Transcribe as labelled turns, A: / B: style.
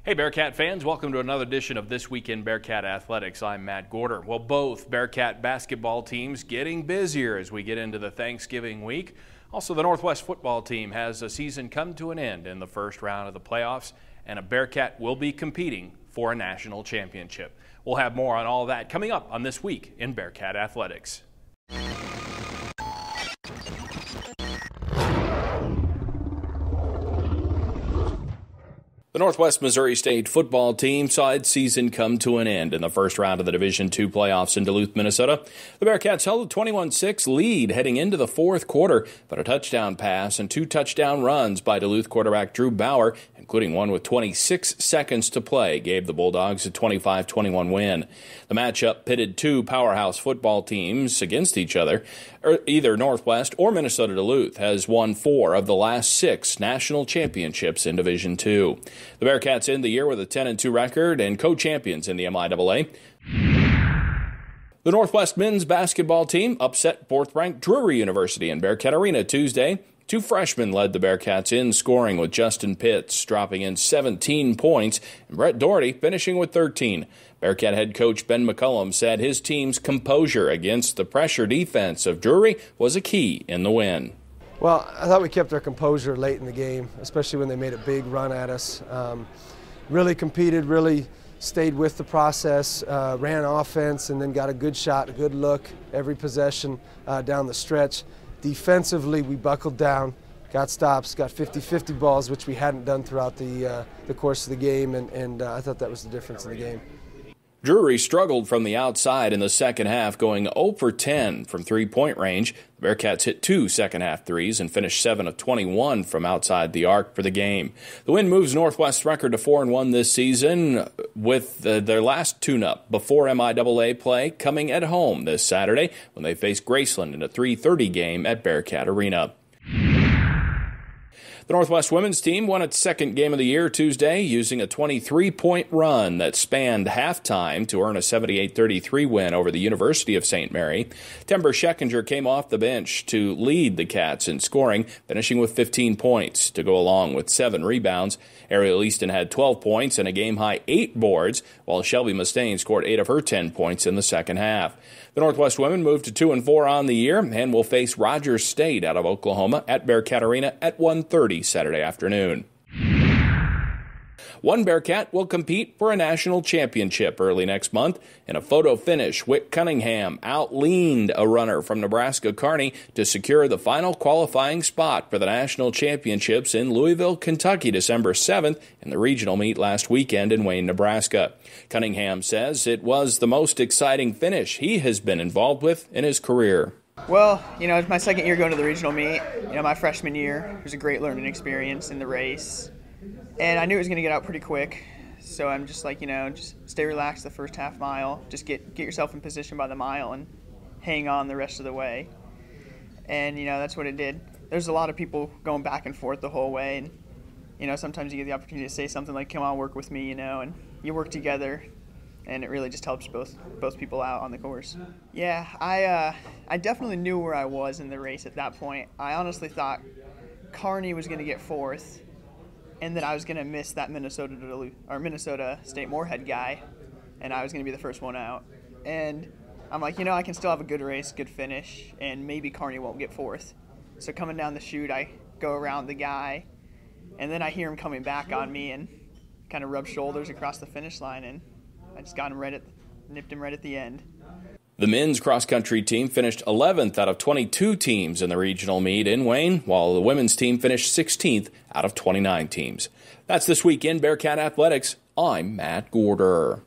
A: Hey Bearcat fans, welcome to another edition of This Week in Bearcat Athletics. I'm Matt Gaarder. Well, both Bearcat basketball teams getting busier as we get into the Thanksgiving week. Also, the Northwest football team has a season come to an end in the first round of the playoffs, and a Bearcat will be competing for a national championship. We'll have more on all that coming up on This Week in Bearcat Athletics. The Northwest Missouri State football team saw its season come to an end in the first round of the Division II playoffs in Duluth, Minnesota. The Bearcats held a 21-6 lead heading into the fourth quarter, but a touchdown pass and two touchdown runs by Duluth quarterback Drew Bauer, including one with 26 seconds to play, gave the Bulldogs a 25-21 win. The matchup pitted two powerhouse football teams against each other. Either Northwest or Minnesota Duluth has won 4 of the last 6 national championships in Division II. The Bearcats end the year with a 10-2 record and co-champions in the MIAA. The Northwest men's basketball team upset fourth-ranked Drury University in Bearcat Arena Tuesday. 2 freshmen led the Bearcats in scoring, with Justin Pitts dropping in 17 points and Brett Doherty finishing with 13. Bearcat head coach Ben McCollum said his team's composure against the pressure defense of Drury was a key in the win.
B: Well, I thought we kept our composure late in the game, especially when they made a big run at us. Really competed, really stayed with the process, ran offense, and then got a good shot, a good look every possession down the stretch. Defensively, we buckled down, got stops, got 50-50 balls, which we hadn't done throughout the course of the game, and I thought that was the difference in the game.
A: Drury struggled from the outside in the second half, going 0 for 10 from three-point range. The Bearcats hit 2 second-half threes and finished 7 of 21 from outside the arc for the game. The win moves Northwest's record to 4-1 this season, with their last tune-up before MIAA play coming at home this Saturday when they face Graceland in a 3:30 game at Bearcat Arena. The Northwest women's team won its second game of the year Tuesday using a 23-point run that spanned halftime to earn a 78-33 win over the University of St. Mary. Timber Scheckinger came off the bench to lead the Cats in scoring, finishing with 15 points to go along with 7 rebounds. Ariel Easton had 12 points and a game-high 8 boards, while Shelby Mustaine scored 8 of her 10 points in the second half. The Northwest women moved to 2-4 on the year and will face Rogers State out of Oklahoma at Bearcat Arena at 1:30 Saturday afternoon. One Bearcat will compete for a national championship early next month. In a photo finish, Wick Cunningham outleaned a runner from Nebraska Kearney to secure the final qualifying spot for the national championships in Louisville, Kentucky, December 7th, in the regional meet last weekend in Wayne, Nebraska. Cunningham says it was the most exciting finish he has been involved with in his career.
C: Well, it's my second year going to the regional meet. My freshman year was a great learning experience in the race. And I knew it was going to get out pretty quick, so I'm just like, just stay relaxed the first half mile, just get yourself in position by the mile and hang on the rest of the way. And, that's what it did. There's a lot of people going back and forth the whole way, and, sometimes you get the opportunity to say something like, come on, work with me, and you work together, and it really just helps both people out on the course. Yeah, I definitely knew where I was in the race at that point. I honestly thought Kearney was going to get 4th, and then I was going to miss that Minnesota State Moorhead guy, and I was going to be the first one out. And I'm like, I can still have a good race, good finish, and maybe Kearney won't get 4th. So coming down the chute, I go around the guy, and then I hear him coming back on me and kind of rub shoulders across the finish line, and I just got him nipped him right at the end.
A: The men's cross-country team finished 11th out of 22 teams in the regional meet in Wayne, while the women's team finished 16th out of 29 teams. That's This Week in Bearcat Athletics. I'm Matt Gaarder.